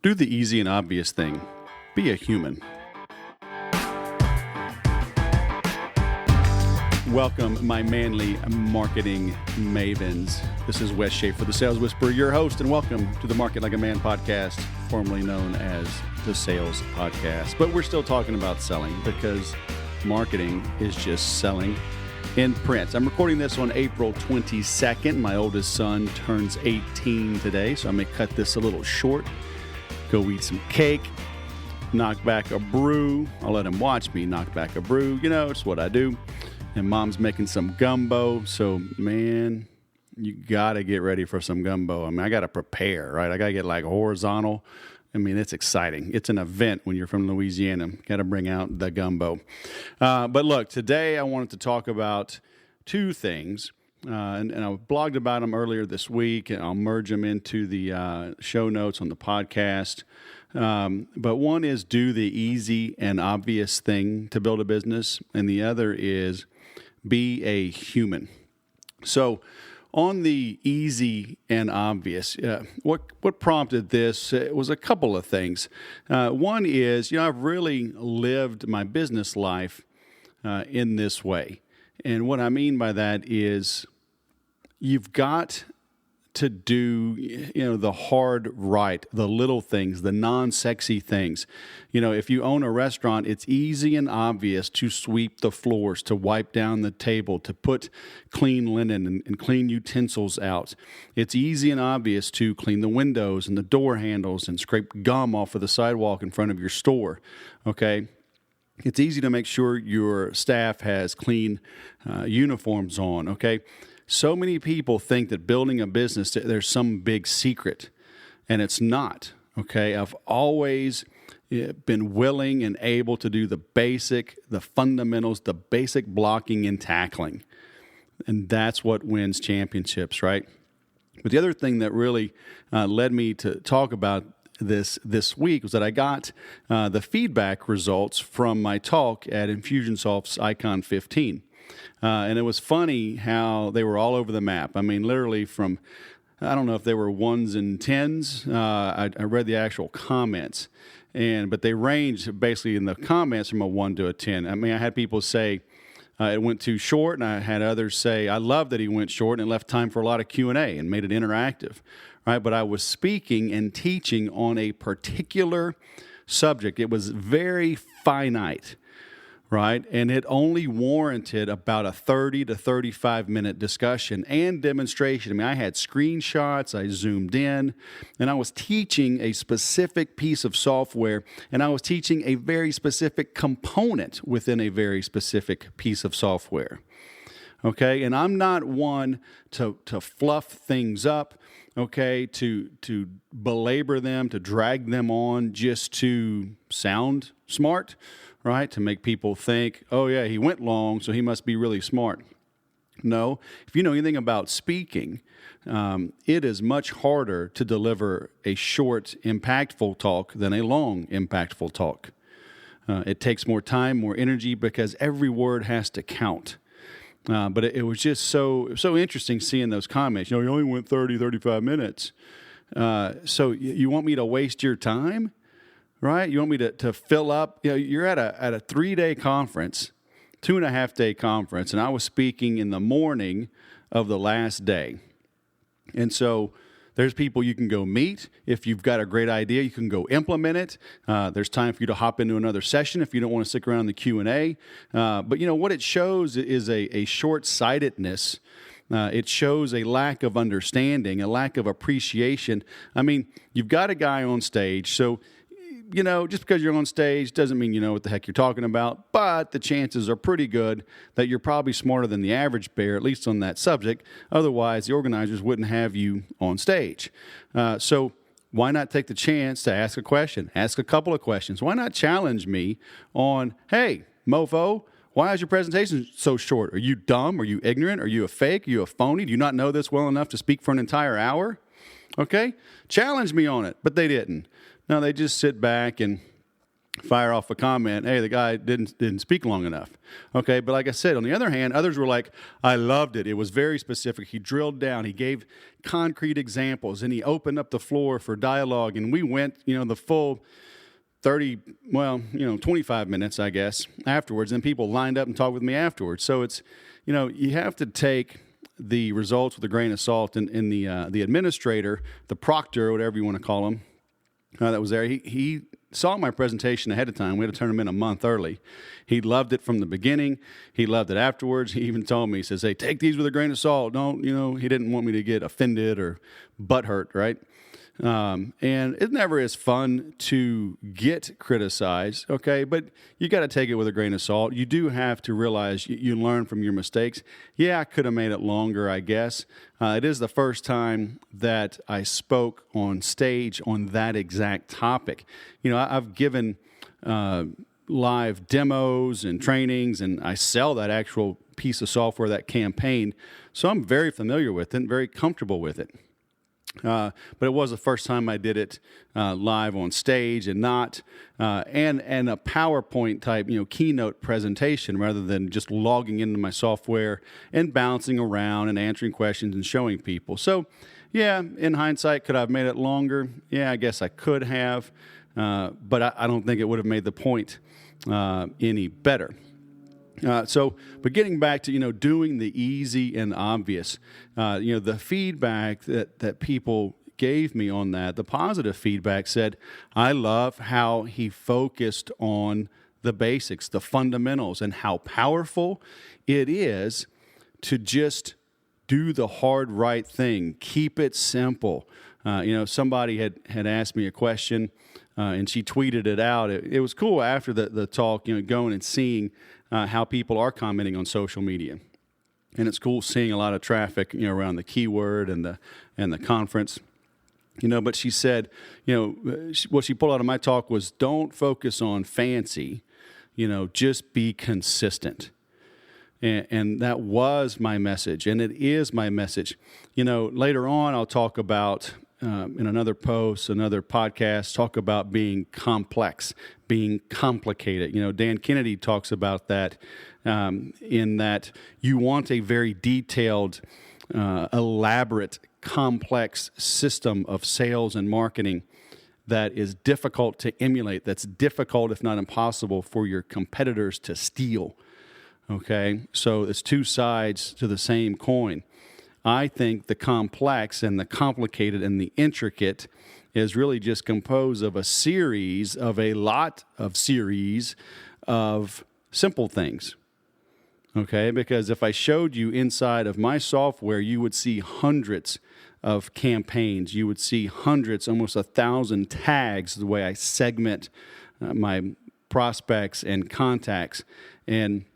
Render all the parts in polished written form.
Do the easy and obvious thing. Be a human. Welcome, my manly marketing mavens. This is Wes Schaefer, the Sales Whisperer, your host, and welcome to the Market Like a Man podcast, formerly known as the Sales Podcast. But we're still talking about selling because marketing is just selling in print. I'm recording this on April 22nd. My oldest son turns 18 today, so I may cut this a little short. Go eat some cake, knock back a brew. I'll let him watch me knock back a brew. You know, it's what I do. And Mom's making some gumbo. So, man, you got to get ready for some gumbo. I mean, I got to prepare, right? I got to get like horizontal. I mean, it's exciting. It's an event when you're from Louisiana. Got to bring out the gumbo. But look, today I wanted to talk about two things. And I blogged about them earlier this week, and I'll merge them into the show notes on the podcast. But one is do the easy and obvious thing to build a business, and the other is be a human. So on the easy and obvious, what prompted this was a couple of things. One is, I've really lived my business life in this way. And what I mean by that is you've got to do, the hard right, the little things, the non-sexy things. If you own a restaurant, it's easy and obvious to sweep the floors, to wipe down the table, to put clean linen and clean utensils out. It's easy and obvious to clean the windows and the door handles and scrape gum off of the sidewalk in front of your store, okay? It's easy to make sure your staff has clean uniforms on, okay? So many people think that building a business, there's some big secret, and it's not, okay? I've always been willing and able to do the fundamentals, the basic blocking and tackling, and that's what wins championships, right? But the other thing that really led me to talk about this week was that I got the feedback results from my talk at Infusionsoft's Icon 15. And it was funny how they were all over the map. I mean, literally from, I don't know if they were 1s and 10s. I read the actual comments, but they ranged basically in the comments from a 1 to a 10. I mean, I had people say it went too short, and I had others say, I love that he went short and left time for a lot of Q&A and made it interactive. Right, but I was speaking and teaching on a particular subject. It was very finite, right? And it only warranted about a 30 to 35 minute discussion and demonstration. I mean, I had screenshots, I zoomed in, and I was teaching a specific piece of software, and I was teaching a very specific component within a very specific piece of software. Okay, and I'm not one to fluff things up, okay, to belabor them, to drag them on just to sound smart, right? To make people think, oh yeah, he went long, so he must be really smart. No, if you know anything about speaking, it is much harder to deliver a short, impactful talk than a long, impactful talk. It takes more time, more energy, because every word has to count. But it was just so interesting seeing those comments. You only went 30, 35 minutes. So you want me to waste your time, right? You want me to fill up? You're at a 3-day conference, 2.5-day conference, and I was speaking in the morning of the last day. And so there's people you can go meet. If you've got a great idea, you can go implement it. There's time for you to hop into another session if you don't want to stick around in the Q&A. But what it shows is a short-sightedness. It shows a lack of understanding, a lack of appreciation. I mean, you've got a guy on stage, so just because you're on stage doesn't mean you know what the heck you're talking about, but the chances are pretty good that you're probably smarter than the average bear, at least on that subject. Otherwise, the organizers wouldn't have you on stage. So why not take the chance to ask a question, ask a couple of questions? Why not challenge me on, hey, mofo, why is your presentation so short? Are you dumb? Are you ignorant? Are you a fake? Are you a phony? Do you not know this well enough to speak for an entire hour? Okay? Challenge me on it, but they didn't. No, they just sit back and fire off a comment, hey, the guy didn't speak long enough. Okay, but like I said, on the other hand, others were like, I loved it. It was very specific. He drilled down. He gave concrete examples, and he opened up the floor for dialogue, and we went, the full 25 minutes, I guess, afterwards, and people lined up and talked with me afterwards. So it's, you have to take the results with a grain of salt, and the administrator, the proctor, whatever you want to call him, that was there, he saw my presentation ahead of time. We had to turn him in a month early. He loved it from the beginning. He loved it afterwards. He even told me, he says, hey, take these with a grain of salt. Don't, he didn't want me to get offended or butthurt, right? And it never is fun to get criticized, okay? But you got to take it with a grain of salt. You do have to realize you learn from your mistakes. Yeah, I could have made it longer, I guess. It is the first time that I spoke on stage on that exact topic. I've given live demos and trainings, and I sell that actual piece of software, that campaign. So I'm very familiar with it and very comfortable with it. But it was the first time I did it live on stage and not and a PowerPoint type, keynote presentation rather than just logging into my software and bouncing around and answering questions and showing people. So, yeah, in hindsight, could I have made it longer? Yeah, I guess I could have, but I don't think it would have made the point any better. But getting back to, doing the easy and obvious, the feedback that people gave me on that, the positive feedback said, I love how he focused on the basics, the fundamentals, and how powerful it is to just do the hard right thing. Keep it simple. Somebody had asked me a question, and she tweeted it out. It was cool after the talk, going and seeing how people are commenting on social media. And it's cool seeing a lot of traffic, around the keyword and the conference. But she said, what she pulled out of my talk was, don't focus on fancy, just be consistent. And that was my message, and it is my message. Later on, I'll talk about, in another post, another podcast, talk about being complex, being complicated. Dan Kennedy talks about that, in that you want a very detailed, elaborate, complex system of sales and marketing that is difficult to emulate, that's difficult, if not impossible, for your competitors to steal. Okay, so it's two sides to the same coin. I think the complex and the complicated and the intricate is really just composed of a lot of series of simple things. Okay, because if I showed you inside of my software, you would see hundreds of campaigns. You would see hundreds, almost 1,000 tags, the way I segment my prospects and contacts, and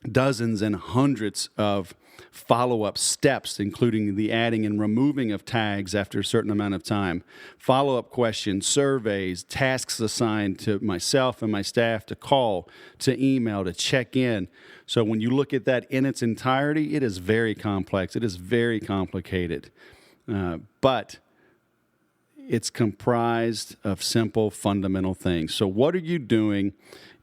dozens and hundreds of follow-up steps, including the adding and removing of tags after a certain amount of time, follow-up questions, surveys, tasks assigned to myself and my staff to call, to email, to check in. So when you look at that in its entirety, it is very complex. It is very complicated. But it's comprised of simple, fundamental things. So what are you doing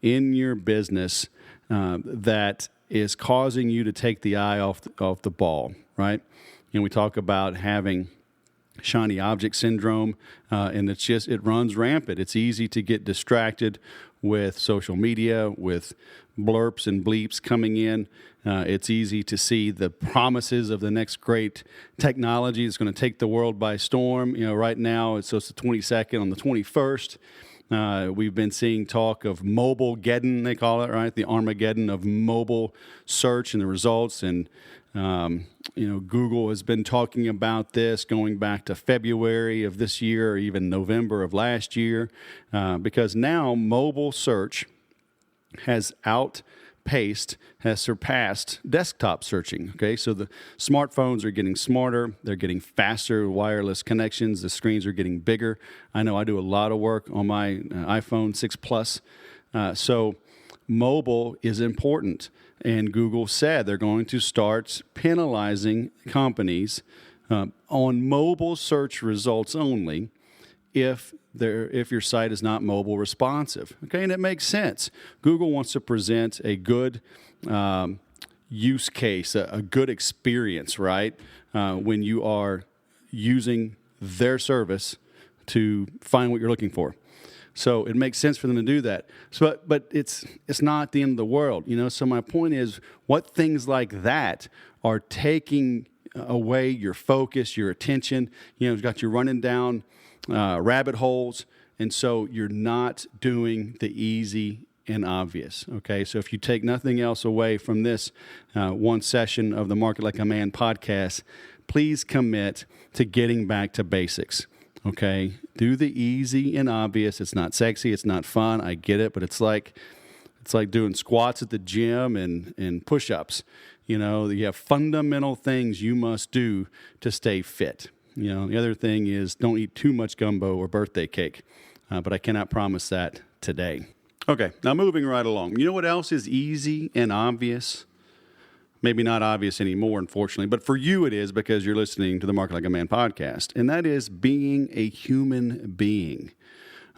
in your business that is causing you to take the eye off the ball, right? We talk about having shiny object syndrome, and it runs rampant. It's easy to get distracted with social media, with blurps and bleeps coming in. It's easy to see the promises of the next great technology that's going to take the world by storm. Right now it's the 22nd. On the 21st, we've been seeing talk of mobile-geddon, they call it, right? The Armageddon of mobile search and the results. And, Google has been talking about this going back to February of this year or even November of last year, because now mobile search has surpassed desktop searching. Okay, so the smartphones are getting smarter, they're getting faster wireless connections, the screens are getting bigger. I know I do a lot of work on my iPhone 6 Plus, so mobile is important. And Google said they're going to start penalizing companies on mobile search results only if your site is not mobile responsive. Okay, and it makes sense. Google wants to present a good use case, a good experience, right? When you are using their service to find what you're looking for. So it makes sense for them to do that. So, but it's not the end of the world, So my point is, what things like that are taking away your focus, your attention. It's got you running down rabbit holes, and so you're not doing the easy and obvious. Okay, so if you take nothing else away from this one session of the Market Like a Man podcast, please commit to getting back to basics. Okay, do the easy and obvious. It's not sexy, it's not fun. I get it, but it's like doing squats at the gym and push-ups. You have fundamental things you must do to stay fit. The other thing is, don't eat too much gumbo or birthday cake. But I cannot promise that today. Okay, now moving right along. You know what else is easy and obvious? Maybe not obvious anymore, unfortunately, but for you it is, because you're listening to the Market Like a Man podcast, and that is being a human being.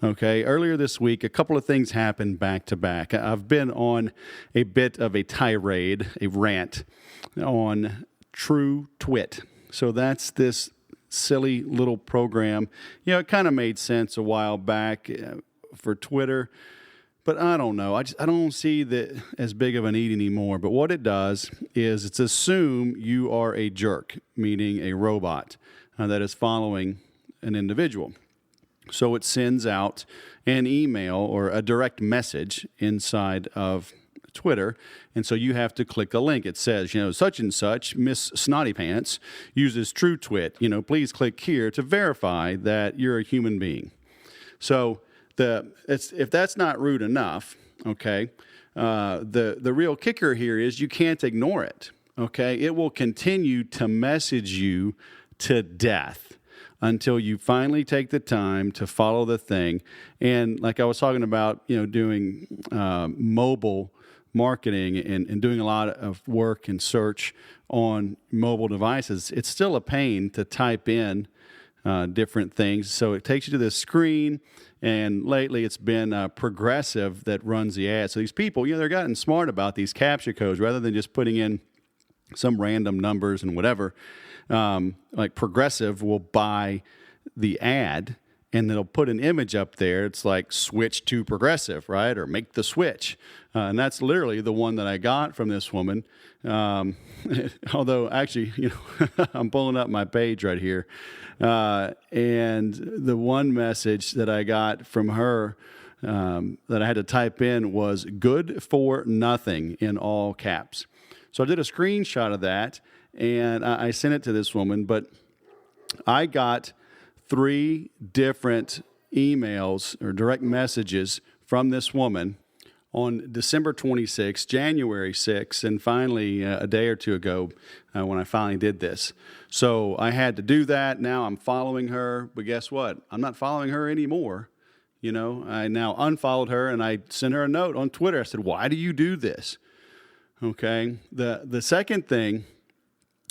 Okay, earlier this week, a couple of things happened back to back. I've been on a bit of a tirade, a rant on True Twit. So that's this silly little program. It kind of made sense a while back for Twitter, but I don't know. I don't see that as big of a need anymore. But what it does is it's assume you are a jerk, meaning a robot that is following an individual. So it sends out an email or a direct message inside of Twitter, and so you have to click a link. It says, such and such, Miss Snotty Pants uses True Twit. Please click here to verify that you're a human being. So if that's not rude enough, okay, the real kicker here is you can't ignore it. Okay, it will continue to message you to death until you finally take the time to follow the thing. And like I was talking about, doing mobile marketing and doing a lot of work and search on mobile devices, it's still a pain to type in different things. So it takes you to this screen, and lately it's been Progressive that runs the ad. So these people, they're gotten smart about these captcha codes rather than just putting in some random numbers and whatever. Like Progressive will buy the ad, and they'll put an image up there. It's like switch to Progressive, right? Or make the switch. And that's literally the one that I got from this woman. Although actually, I'm pulling up my page right here. And the one message that I got from her that I had to type in was good for nothing in all caps. So I did a screenshot of that, and I sent it to this woman, but I got 3 different emails or direct messages from this woman on December 26th, January 6th, and finally a day or two ago when I finally did this. So I had to do that. Now I'm following her, but guess what? I'm not following her anymore. I now unfollowed her, and I sent her a note on Twitter. I said, why do you do this? Okay. The second thing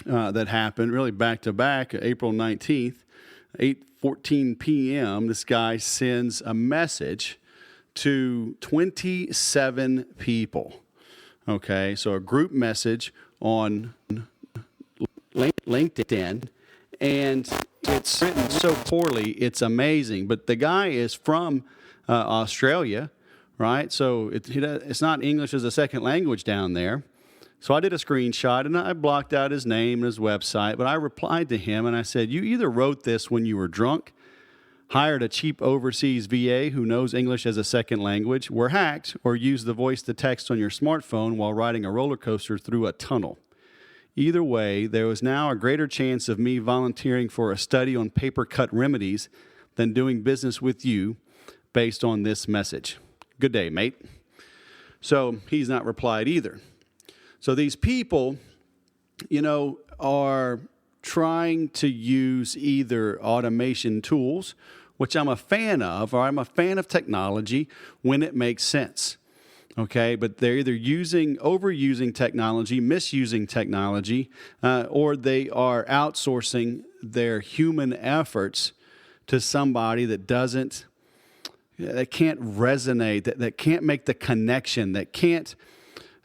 that happened, really back to back, April 19th, 8:14 p.m., this guy sends a message to 27 people. Okay, so a group message on LinkedIn, and it's written so poorly, it's amazing. But the guy is from Australia, right? So it's not English as a second language down there. So I did a screenshot, and I blocked out his name and his website, but I replied to him, and I said, you either wrote this when you were drunk, hired a cheap overseas VA who knows English as a second language, were hacked, or used the voice-to-text on your smartphone while riding a roller coaster through a tunnel. Either way, there was now a greater chance of me volunteering for a study on paper-cut remedies than doing business with you based on this message. Good day, mate. So he's not replied either. So these people, are trying to use either automation tools, which I'm a fan of, or I'm a fan of technology when it makes sense. Okay, but they're either overusing technology, misusing technology, or they are outsourcing their human efforts to somebody that can't resonate, that can't make the connection, that can't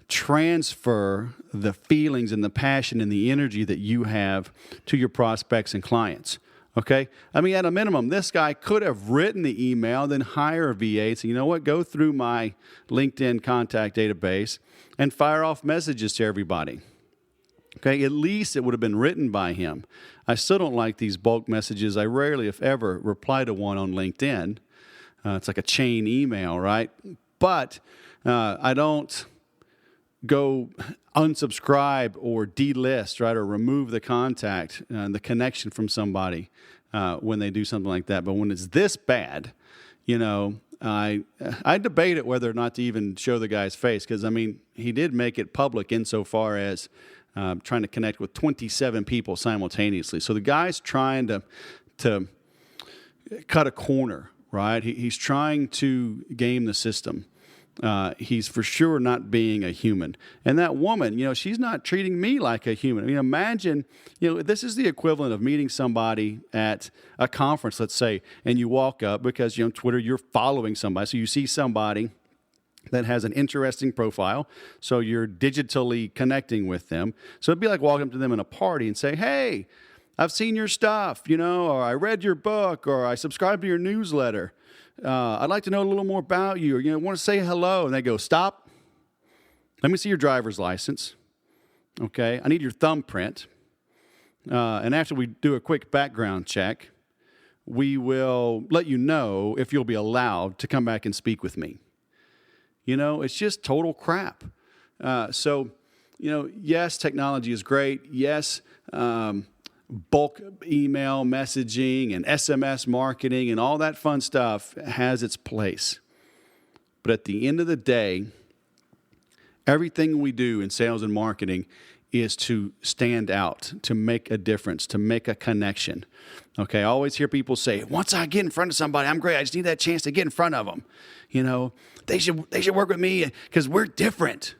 transfer the feelings and the passion and the energy that you have to your prospects and clients. Okay? I mean, at a minimum, this guy could have written the email, then hire a VA and say, you know what, go through my LinkedIn contact database and fire off messages to everybody. Okay? At least it would have been written by him. I still don't like these bulk messages. I rarely, if ever, reply to one on LinkedIn. It's like a chain email, right? But I don't go unsubscribe or delist, right, or remove the contact, the connection from somebody when they do something like that. But when it's this bad, I debate it whether or not to even show the guy's face, because, I mean, he did make it public insofar as trying to connect with 27 people simultaneously. So the guy's trying to cut a corner, right? He's trying to game the system. He's for sure not being a human. And that woman, she's not treating me like a human. I mean, imagine, this is the equivalent of meeting somebody at a conference, let's say, and you walk up because, Twitter, you're following somebody. So you see somebody that has an interesting profile, so you're digitally connecting with them. So it'd be like walking up to them in a party and say, hey, I've seen your stuff, or I read your book, or I subscribed to your newsletter. I'd like to know a little more about you, or, want to say hello. And they go, stop. Let me see your driver's license. Okay. I need your thumbprint. And after we do a quick background check, we will let you know if you'll be allowed to come back and speak with me. It's just total crap. So, yes, technology is great. Yes, bulk email messaging and SMS marketing and all that fun stuff has its place. But at the end of the day, everything we do in sales and marketing is to stand out, to make a difference, to make a connection. Okay, I always hear people say, once I get in front of somebody, I'm great. I just need that chance to get in front of them. They should work with me because we're different.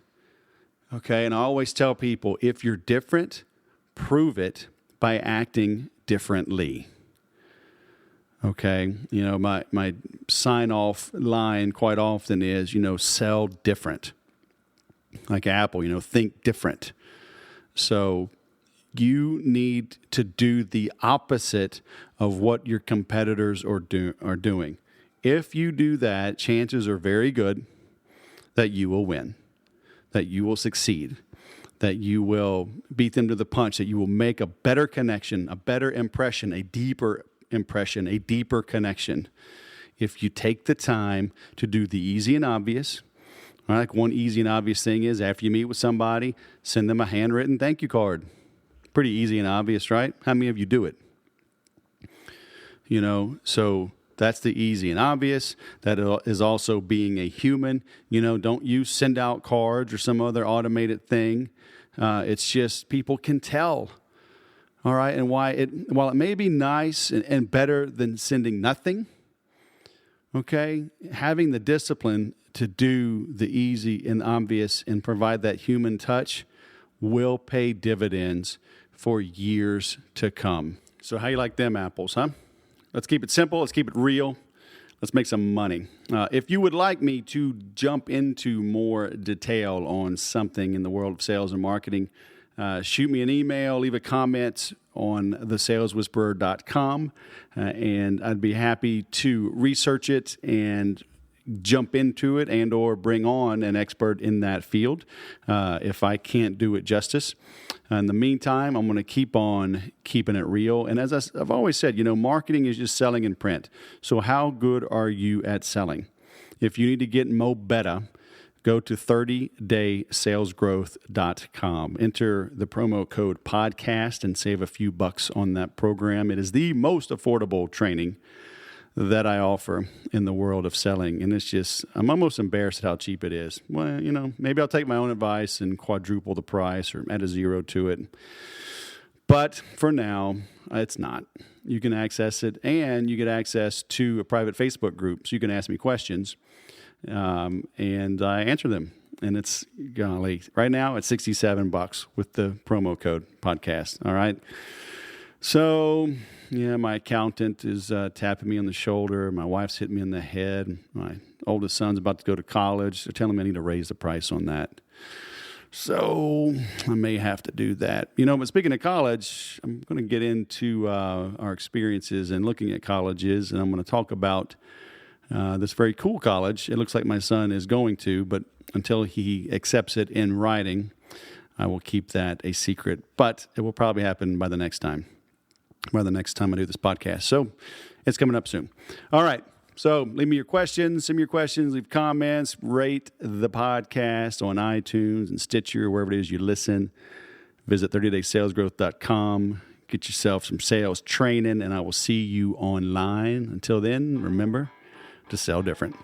Okay, and I always tell people, if you're different, prove it by acting differently. Okay, my sign-off line quite often is, sell different. Like Apple, think different. So you need to do the opposite of what your competitors are doing. If you do that, chances are very good that you will win, that you will succeed, that you will beat them to the punch, that you will make a better connection, a better impression, a deeper connection. If you take the time to do the easy and obvious, like one easy and obvious thing is after you meet with somebody, send them a handwritten thank you card. Pretty easy and obvious, right? How many of you do it? So that's the easy and obvious. That is also being a human. Don't use send out cards or some other automated thing. It's just people can tell. All right. And while it may be nice and better than sending nothing, okay, having the discipline to do the easy and obvious and provide that human touch will pay dividends for years to come. So how you like them apples, huh? Let's keep it simple. Let's keep it real. Let's make some money. If you would like me to jump into more detail on something in the world of sales and marketing, shoot me an email, leave a comment on thesaleswhisperer.com, and I'd be happy to research it and jump into it and or bring on an expert in that field if I can't do it justice. In the meantime, I'm going to keep on keeping it real. And as I've always said, marketing is just selling in print. So how good are you at selling? If you need to get mo better, go to 30daysalesgrowth.com. Enter the promo code podcast and save a few bucks on that program. It is the most affordable training that I offer in the world of selling. And it's just, I'm almost embarrassed at how cheap it is. Well, maybe I'll take my own advice and quadruple the price or add a zero to it. But for now, it's not. You can access it, and you get access to a private Facebook group. So you can ask me questions, and I answer them. And it's, golly, right now it's $67 with the promo code podcast. All right. So, yeah, my accountant is tapping me on the shoulder. My wife's hitting me in the head. My oldest son's about to go to college. They're telling me I need to raise the price on that. So I may have to do that. But speaking of college, I'm going to get into our experiences and looking at colleges, and I'm going to talk about this very cool college. It looks like my son is going to, but until he accepts it in writing, I will keep that a secret. But it will probably happen by the next time I do this podcast. So it's coming up soon. All right. So leave me your questions, send me your questions, leave comments, rate the podcast on iTunes and Stitcher, wherever it is you listen. Visit 30daysalesgrowth.com. Get yourself some sales training, and I will see you online. Until then, remember to sell different.